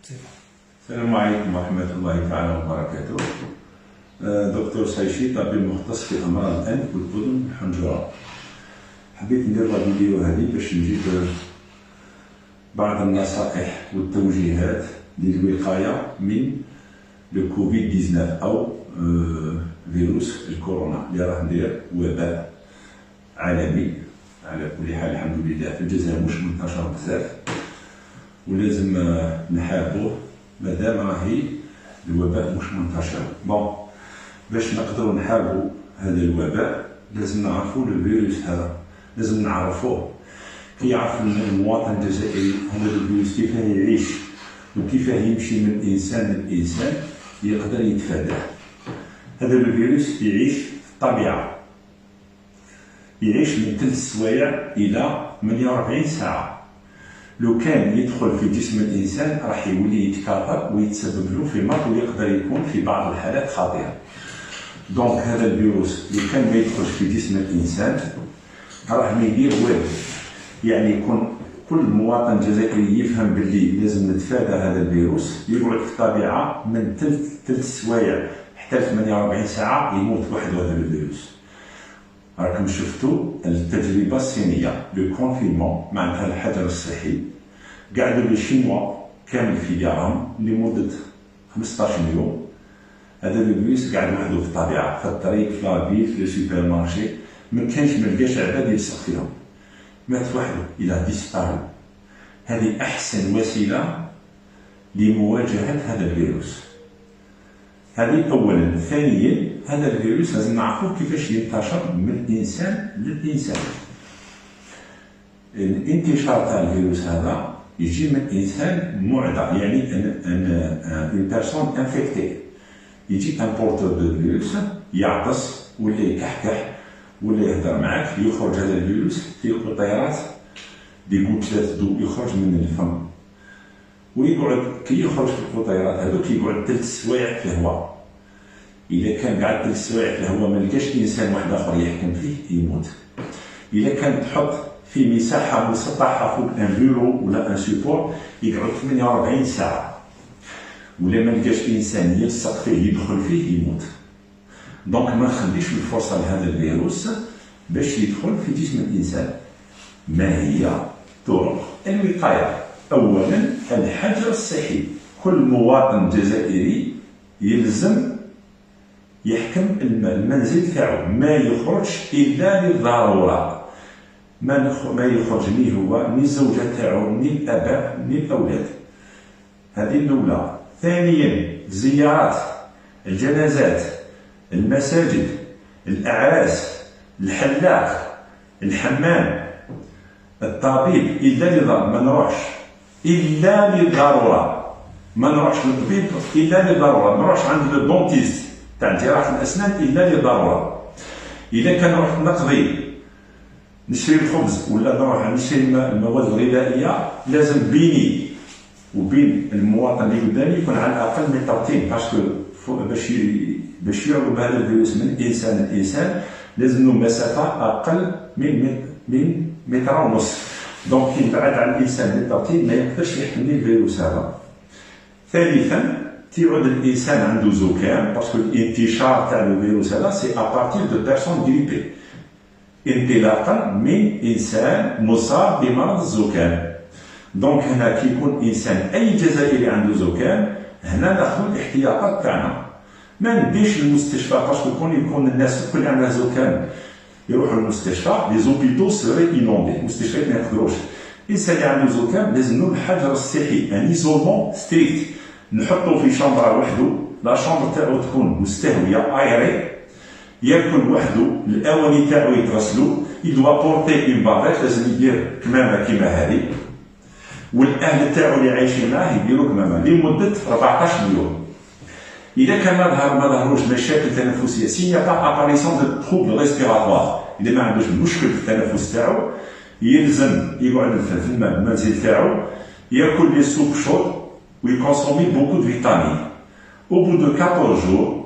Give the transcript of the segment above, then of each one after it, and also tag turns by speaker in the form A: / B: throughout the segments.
A: السلام عليكم ورحمة الله تعالى وبركاته. دكتور سايشي، طبيب مختص في أمراض الأنف والأذن والحنجرة. حبيت ندير الفيديو هذه باش نجيب بعض النصائح والتوجيهات للوقاية من الكوفيد 19 أو فيروس الكورونا اللي راه ندير وباء عالمي. على كل حال الحمد لله في الجزائر مش منتشر بزاف ولازم نحاربوه مادام راهي الوباء مش منتشر. باش نقدروا نحاربوا هذا الوباء لازم نعرفوا الفيروس هذا، لازم نعرفوه. كي يعرف المواطن الجزائري هذا الفيروس كيفاه يعيش وكيفاه يمشي من انسان لانسان يقدر يتفاداه. هذا الفيروس يعيش في الطبيعه، يعيش من 3 سوايع الى 48 ساعه. لو كان يدخل في جسم الانسان راح يولي يتكاثر ويتسبب له في مرض ويقدر يكون في بعض الحالات خطيره. دونك هذا الفيروس لو كان ما يدخلش في جسم الانسان راه ما يدير والو. يعني يكون كل مواطن جزائري يفهم باللي لازم نتفادى هذا الفيروس، يقعد في الطبيعه من 3 سوايع حتى 48 ساعه يموت وحده هذا الفيروس. راكم شفتوا التجربه الصينيه لو كونفينمون معناتها الحجر الصحي، قعدوا لي شينوا كامل في ديارهم لمده 15 يوم. هذا الفيروس قاعد وحده في الطبيعه، في الطريق، في لافيل، في السوبر مارشي، ما لقاش عباد يلصق فيهم، مات وحده الى ديسبارو. هذه احسن وسيله لمواجهه هذا الفيروس. هذه اولا. ثانيا هذا الفيروس لازم نعرفوه كيفاش ينتشر من انسان للانسان. الانتشار تاع الفيروس هذا يجي من انسان معدى، يعني ان بيرسون انفيكتي، يجي ان بورتور دو فيروس يعطس ولا يكحكح ولا يهدر معاك، يخرج هذا الفيروس في قطيرات دي غوتلات دو يخرج من الفم، ويقعد كي يخرج في القطيرات هذوك يقعد 3 سوايع في الهواء. إذا كان قعد 3 سوايع في الهواء ما لقاش إنسان واحد آخر يحكم فيه يموت. إذا كان تحط في مساحة مسطحة فوق ان بيرو ولا ان سيبور يقعد 48 ساعة، ولا ما لقاش إنسان يلصق فيه يدخل فيه يموت. دونك ما نخليش الفرصة لهذا الفيروس باش يدخل في جسم الإنسان. ما هي طرق الوقاية؟ أولا الحجر الصحي. كل مواطن جزائري يلزم يحكم المنزل تاعو، ما يخرجش إلا للضرورة. ما يخرج ني هو ني الزوجة تاعو ني الآباء ني الأولاد. هذه الأولى. ثانيا الزيارات، الجنازات، المساجد، الأعراس، الحلاق، الحمام، الطبيب إلا للضرورة. ما نروحش إلا للضرورة، ما نروحش للطبيب إلا للضرورة، ما نروحش عند الدونتيست تاع جراحة الأسنان إلا للضرورة. إذا كان نروح نقضي نشري الخبز ولا نروح نشري المواد الغذائية لازم بيني وبين المواطن اللي قدامي يكون على الأقل مترين، باسكو باش يعرض هذا الفيروس من إنسان لإنسان لازم له مسافة أقل من 1.5 متر. دونك كي يبعد عن الانسان بالترتيب ما يقدرش يحمل الفيروس هذا. ثالثا تيعود الانسان عنده زكام، باسكو الانتشار تاع الفيروس هذا سي ابارتير دو بيرسون غريبي، انطلاقا من انسان مصاب بمرض الزكام. دونك هنا كي يكون انسان اي جزائري عنده زكام هنا ناخذ الاحتياطات تاعنا، ما نديش للمستشفى، باسكو يكون الناس الكل عندها زكام يروحوا للمستشفى. لي زوبيتو سوري انوندي، المستشفيات ما يقدروش. الانسان اللي عنده زكام لازم له الحجر الصحي، ان ايزولمون ستريكت، نحطو في شامبرا وحده، لا شامبر تاعو تكون مستهويه ايري، ياكل وحده، الاواني تاعو يتغسلوا، يدوا بورتي اون بافيت، لازم يدير كمامه كيما هذه، والاهل تاعو اللي عايشين معاه يديروا كمامه لمده 14 يوم. إذا كان ما ظهروش مشاكل تنفسية، سي نيا با اباريسيون دو تروبل ريسبيراتوار، إذا ما عندوش مشكل في التنفس تاعو يلزم يقعد في المنزل تاعو، ياكل لي سوب شود ويكونسومي بوكو دو فيتامين. او بو دو 14 جور،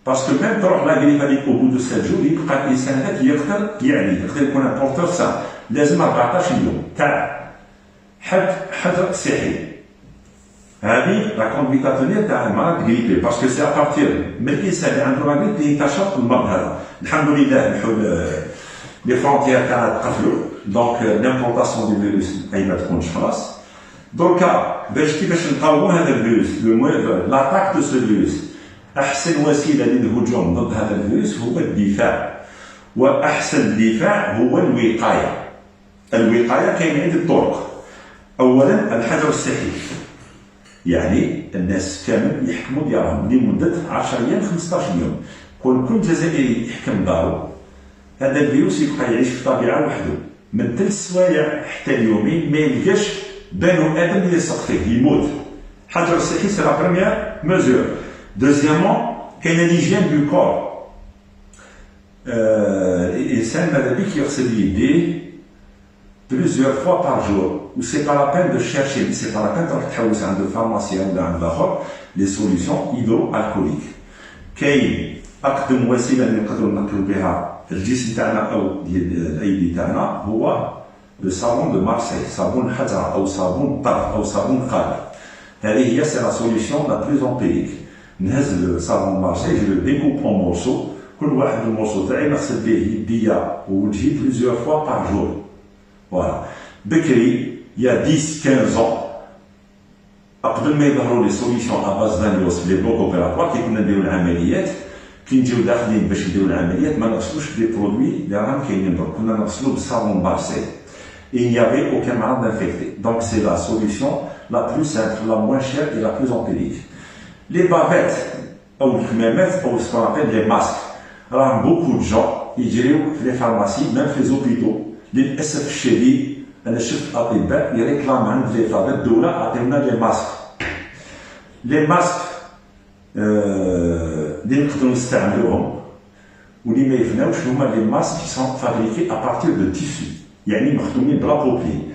A: باسكو ميم تروح لا غريب هذيك او بو دو 7 جور يبقى الإنسان هذاك يقدر يكون ان بورتور سان. لازم 14 يوم تاع حجر صحي. هذه لا كونفيكاتونير تاع المرض غريبي باسكو سي ابارتير من الانسان اللي عنده لا غريب اللي ينتشر المرض هذا. الحمد لله لي فرونتيير تاعنا تقفلوا دونك لامبورطاسيون دي فيروس اي ما تكونش خلاص. دركا كيفاش نقاوموا هذا الفيروس لاتاك دو سو فيروس. احسن وسيله للهجوم ضد هذا الفيروس هو الدفاع، واحسن الدفاع هو الوقايه. الوقايه كاين عده طرق. اولا الحجر الصحي، يعني الناس كامل يحكموا ديارهم لمده 10 ايام 15 يوم. كل جزائري يحكم دارو هذا الفيروس يبقى يعيش في الطبيعه وحده من 3 سوايع حتى اليومين ما يلقاش بنو ادم يلصق فيه يموت. الحجر الصحي سي لا بروميير ميزور. دوزيامون كاين ليجيان دو كور. الانسان ماذا بيك يغسل يديه plusieurs fois par jour. Ou c'est pas la peine de chercher, c'est pas la peine de تحوس عند الفارماسيان ولا عند الاخر لي سوليسيون هيدرو الكوليك. كاين اقدم وسيله اللي نقدروا نقلوا بها الجسم تاعنا او ديال الايدي تاعنا هو لو صابون دو مارسي، صابون حجره او صابون طرف او صابون قالب. هذه هي سي لا سوليسيون لا بلوز امبيريك. نهز الصابون مارسي جو ديكوب اون مورسو، كل واحد المورسو تاعي نغسل به يديا ووجهي plusieurs fois par jour. Voilà. بكري يا 10-15 ans قبل ما يظهروا لي سوليسيون اباز دانيوس لي بلوك اوبيراتوار كي كنا نديروا العمليات، كي نجيو داخلين باش نديروا العمليات ما نغسلوش بلي برودوي اللي راهم كاينين درك، كنا نغسلو بالصابون مارسي. Il n'y avait aucun malade infecté. Donc c'est la solution la plus simple, la moins chère et la plus empirique. Les bavettes ou الكمامات ou ce qu'on appelle les masques. راهم beaucoup de gens يجريو في les pharmacies, même في les hôpitaux. للاسف الشديد انا شفت اطباء يريكلام عند ليطا الدوله عطيونا لي ماسك. لي ماسك اللي نقدروا نستعملوهم واللي ما يفناوش هما لي ماسك كي سون فابريكي ابارتير دو تيسو، يعني مخدومين بلا بروبلين.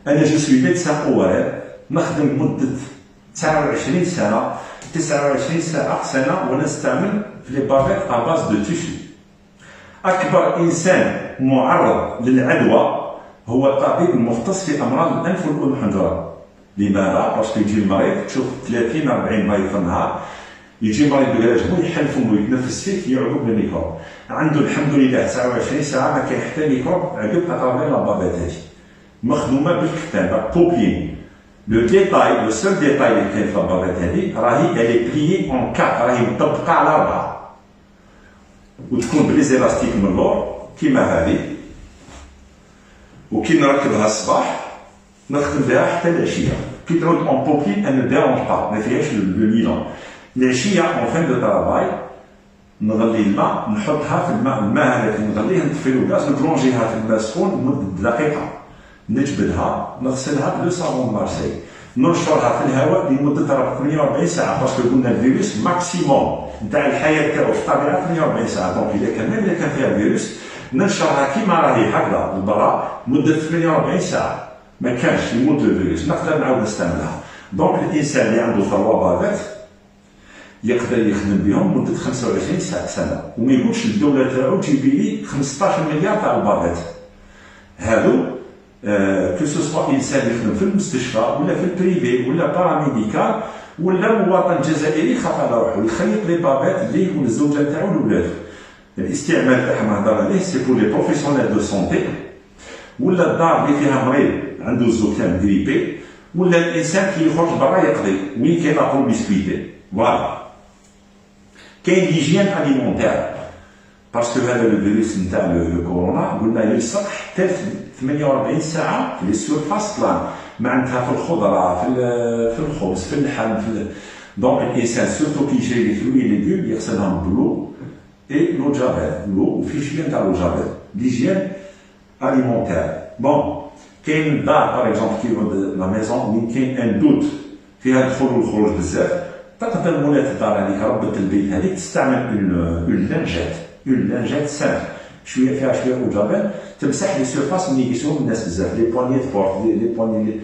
A: انا جو سوي ميدسان اوار نخدم مده 29 سنه 29 سنه وانا نستعمل في لي بافيت اباز دو تيسو. اكبر انسان معرض للعدوى هو الطبيب المختص في امراض الانف والاذن والحنجره. لماذا؟ باسكو يجي المريض تشوف 30 40 مريض في النهار، يجي مريض بالعجبو يحل فمو يتنفس فيك يعوق بالميكروب. عنده الحمد لله 29 ساعه ما كاين حتى ميكروب عقب اترافير لا بافيت هادي مخدومه بالكتابه بوبلين. لو ديتاي لو سول ديتاي اللي كاين في البافيت هادي راهي الي بليي اون 4 راهي مطبقه على 4 وتكون بليزيلاستيك من اللور كيما هذه، وكي نركبها الصباح نخدم بها حتى العشيه. كي تعود اون بوبلين ان ديرونج با ما فيهاش لو نيلون. العشيه اون فان دو طرافاي نغلي الماء نحطها في الماء هذاك نغليه نطفي له الغاز نبلونجيها في الماء سخون لمده دقيقه، نجبدها نغسلها بلو صابون مارسي، ننشرها في الهواء لمده 48 ساعه باسكو قلنا الفيروس ماكسيموم نتاع الحياه تاعو في الطبيعه 48 ساعه. دونك اذا كان فيها فيروس ننشرها كيما راهي هكذا للبرا مده 48 ساعه، ما كانش يموت الفيروس نقدر نعاود نستعملها. دونك الانسان اللي عنده 3 بافات يقدر يخدم بهم مده 25 سنه وما يقولش الدوله تاعو تجيب لي 15 مليار تاع البافات. هادو كو سوسوا انسان يخدم في المستشفى ولا في البريفي ولا باراميديكال ولا مواطن جزائري يخاف على روحو يخيط لي بافات اللي يكون الزوجه تاعو لولادو. الاستعمال تاعهم نهضر عليه سي بور لي بروفيسيونيل دو سونتي ولا الدار اللي فيها مريض عنده الزكام غريبي ولا الانسان كي يخرج برا يقضي وين كاين لا بروميسكويتي. فوالا كاين ليجيان اليمونتير باسكو هذا الفيروس نتاع الكورونا قلنا يلصق حتى 48 ساعه في لي سورفاس بلان معناتها في الخضره في الخبز في اللحم دونك الانسان سورتو كي يشري لي فروي ليغوم يغسلهم بلو اي لو جافيل لو وفي شويه تاع لو جافيل ليجيان اليمونتير. بون كاين الدار باغ اكزومبل كي لا ميزون وين كاين ان دوت فيها الدخول والخروج بزاف تقدر مولات الدار هذيك ربة البيت هذيك تستعمل اون لانجات سامبل شويه فيها شويه او جافيل تمسح لي سيرفاس اللي يقيسوهم الناس بزاف لي بواني بورت لي بواني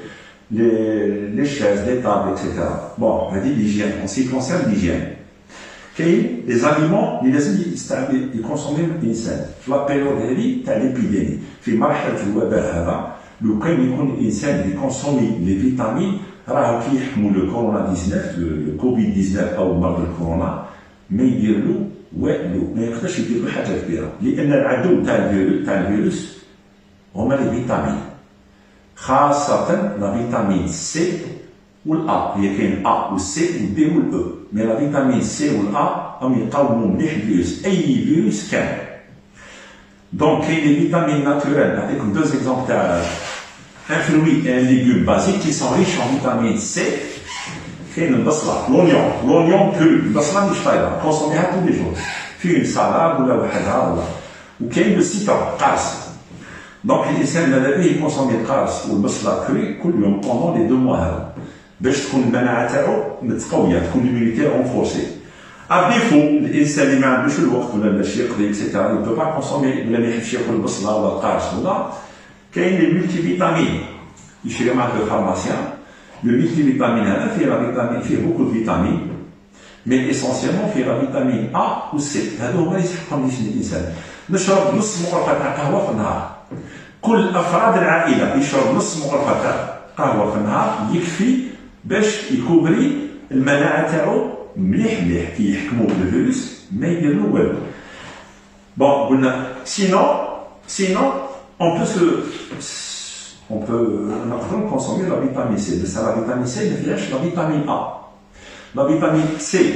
A: لي شاز لي طابل اكسيتيرا. بون هذه ليجيان اون سي كونسيرن ليجيان. كاين لي زاليمون اللي لازم يكونسوميهم الانسان في لا بيريود هذه تاع ليبيديمي في مرحله الوباء هذا. لو كان يكون الانسان يكونسومي لي فيتامين راهو كي يحكموا لو كورونا 19 لو كوفيد 19 او مرض الكورونا ما يدير له والو، ما يقدرش يدير له حاجه كبيره، لان العدو تاع الفيروس هما لي فيتامين، خاصه لا فيتامين سي والأ. هي كاين أ والسي والبي والأو، مي لا فيتامين سي والأ راهم يقاوموا مليح الفيروس، أي فيروس كان. دونك كاين لي فيتامين ناتوريل، نعطيكم دو زيكزومبل تاع ان فروي ان ليغوم بازيك كي سون ريش ان فيتامين سي. كاين البصله، لونيون كرو، البصله مش طايبه، كونسوميها كل جور في اون سالاد ولا وحدها ولا. وكاين لو سيترون قارص. دونك الانسان ماذا بيه يكونسومي القارص والبصله كري كل يوم بوندون لي دو موا هذا، باش تكون المناعه تاعو متقويه، تكون ليمونيتي رونفورسي. ابيفو الانسان اللي ما عندوش الوقت ولا باش يقضي اكسيتيرا يبقى با كونسومي ولا ما يحبش ياكل البصله ولا القارص ولا. كاين لي ملتي فيتامين يشري معك الفارماسيان. لو ملتي فيتامين هذا فيه لا فيتامين، فيه بوكو فيتامين، مي اسونسيالمون فيه لا فيتامين ا و سي. هادو هما اللي يسحقهم جسم الانسان. نشرب نص مغرفه تاع قهوه في النهار، كل افراد العائله يشرب نص مغرفه تاع قهوه في النهار يكفي باش يكوبري المناعه تاعو مليح مليح. كي يحكموا بالفيروس ما يدير له والو. بون قلنا سينون نقدروا كونسومي لا فيتامين سي، بس لا فيتامين سي ما فيهاش لا فيتامين ا. لا فيتامين سي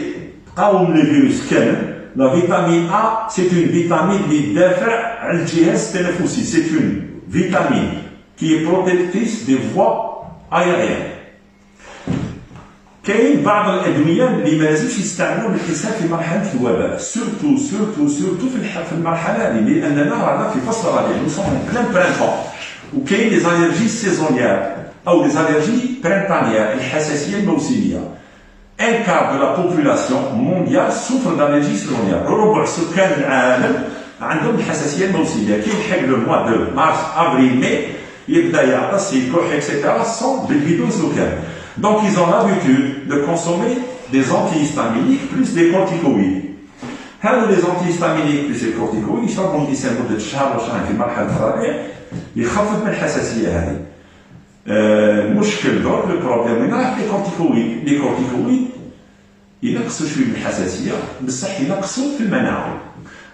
A: تقاوم الفيروس كامل. لا فيتامين ا سي اون فيتامين اللي تدافع على الجهاز التنفسي، سي اون فيتامين كي بروتيكتيس دي فوا ايريان. كاين بعض الادويه اللي ما لازمش يستعملوا الانسان في مرحله الوباء، سورتو في المرحله هذه، لاننا رانا في فصل الربيع، نو سون بلان برانتون. وكاين لي زاليرجي سيزونيير او لي زاليرجي برينتانيير، الحساسيه الموسميه. ان كار دو لا بوبولاسيون مونديال سوفر دالرجي سيزونيير، ربع سكان العالم عندهم الحساسيه الموسميه. كي يلحق لو موا دو مارس افريل مي يبدا يعطس يكح اكسيتيرا سون بالفيدوز لوكال. Donc ils ont l'habitude de consommer des antihistaminiques plus des corticoïdes. هذو les antihistaminiques plus les corticoïdes يشربهم الانسان مده شهر وشهرين في مرحله الربيع يخفف من الحساسيه هذه. المشكل درك البروبليم وين راح لي كورتيكويد. لي كورتيكويد ينقصوا شويه من الحساسيه بصح ينقصوا في المناعه.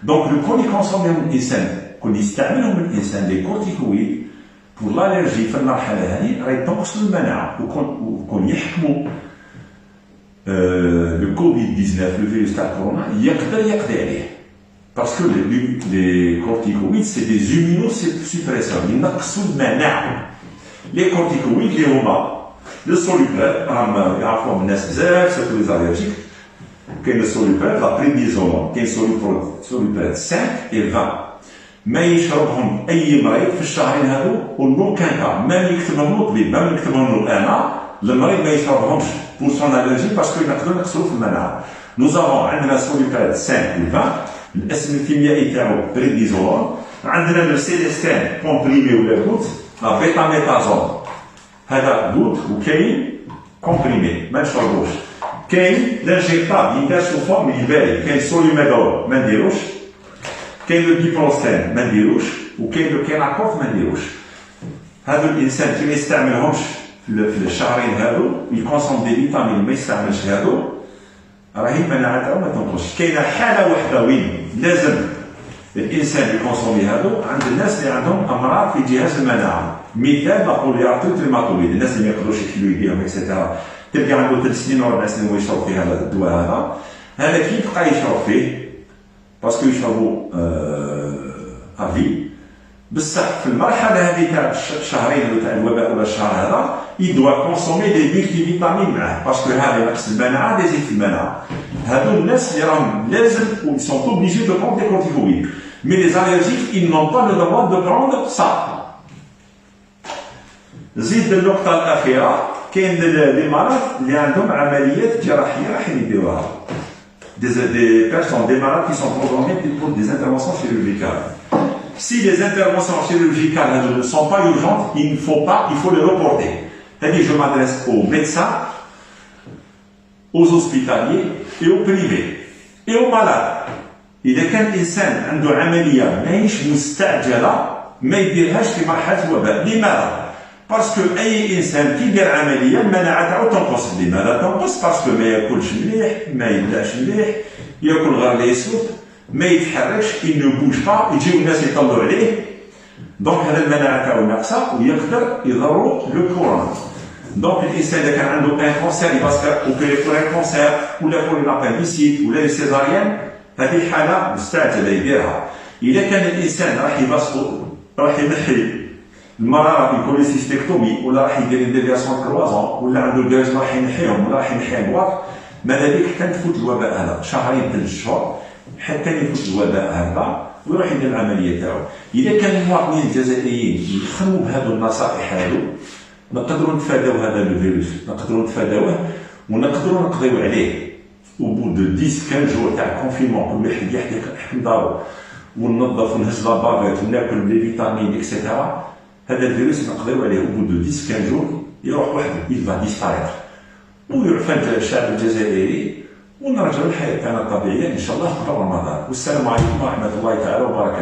A: دونك لو كون يكونسوميهم الانسان، كون يستعملهم الانسان لي كورتيكويد بور لالرجي في المرحله هذه راه ينقص المناعه. وكون يحكموا لو كوفيد 19 لو فيروس تاع كورونا يقدر يقضي عليه، باسكو لي كورتيكويد سي دي زيمينو سوبريسور ينقصوا المناعه. لي كورتيكويد اللي هما لو سوليبرات راهم يعرفوهم الناس بزاف سيرتو لي زاليرجيك. كاين السوليبرات لا بريديزون، كاين سوليبرات 5 و 20 ما يشربهم اي مريض في الشهرين هذو ونو كان كا، ما يكتبهم له طبيب، ما يكتبهم له انا المريض ما يشربهمش بور سون الرجي باسكو يقدروا ينقصوا في المناعه. نوزافون عندنا سوليبرات 5 و 20 الاسم الكيميائي تاعو بريديزون. عندنا السيليستان كومبريمي ولا كوت، لا بيتاميتازون هذا كوت، وكاين كومبريمي ما نشربوش. كاين لانجيكتاب يندار سو فورم يباري، كاين سوليميدول ما نديروش، كاين لو ديبروستان ما نديروش، وكاين لو كيناكوف ما نديروش. هذو الانسان كي ما يستعملهمش في الشهرين هذو يكونسوم دي فيتامين ما يستعملش هذو راهي المناعه تاعو ما تنقصش. كاينه حاله واحده وين لازم الانسان يكونسومي هذو عند الناس اللي عندهم امراض في جهاز المناعه. مثال نقول يارتو تريماتويد، الناس اللي ما يقدروش يحلوا يديهم اكسيتيرا، تلقى عنده 3 سنين و 4 سنين ويشرب فيه هذا الدواء هذا كي يبقى يشرب فيه باسكو يشربوا افي. بصح في المرحله هذه تاع الشهرين تاع الوباء ولا الشهر هذا يدوا كونسومي دي ملتي فيتامين معاه، باسكو هذا ينقص المناعه يزيد في المناعه. هادو الناس اللي راهم لازم و سون اوبليجي دو برون دي كورتيكويد، مي لي زاليرجيك ils n'ont pas le droit de prendre ça. زيد النقطه الاخيره، كاين لي مرض اللي عندهم عمليات جراحيه راح يديروها. Des personnes, des malades qui sont programmés pour des interventions chirurgicales. Si les interventions chirurgicales ne sont pas urgentes, il faut les reporter. C'est-à-dire, je m'adresse aux médecins, aux hospitaliers et aux privés et aux malades. إذا كان إنسان عنده عملية ماهيش مستعجلة ما يديرهاش في مرحلة الوباء. لماذا؟ باسكو اي انسان كي يدير عمليه المناعه تاعو تنقص. لماذا تنقص؟ باسكو ما ياكلش مليح، ما يبلعش مليح، ياكل غير لي سوب، ما يتحركش، il ne bouge pas، يجيو الناس يطلعوا عليه. دونك هذا المناعه تاعو ناقصه ويقدر يضرو لو كورون. دونك الانسان اذا كان عنده ان كونسير يبقى اوبيري بور ان كونسير ولا بور ان ابانديسيت ولا سيزاريان، هذه حاله مستعجله يديرها. اذا كان الانسان راح يبسطو، راح ينحي المراره بالكوليسيستيكتومي، ولا راح يدير ديفياسيون كروازون، ولا عنده الجرز راح ينحيهم، ولا راح ينحي البواط، ماذا بك حتى تفوت الوباء هذا شهرين 3 شهور حتى يفوت الوباء هذا ويروح يدير العمليه تاعو. اذا كان المواطنين الجزائريين يخدموا بهذو النصائح هذو نقدروا نتفاداو هذا الفيروس، نقدروا نتفاداوه ونقدروا نقضيو عليه. وبود 10 15 جور تاع كونفينمون كل واحد يحكم دارو وننظف ونهز لابافيت وناكل لي فيتامين اكسيتيرا، هذا الفيروس نقدروا عليه. وبود 10 15 جور يروح وحده، يلفا ديسباريتر ويعفى الشعب الجزائري ونرجعوا الحياه تاعنا الطبيعيه ان شاء الله قبل رمضان. والسلام عليكم ورحمه الله تعالى وبركاته.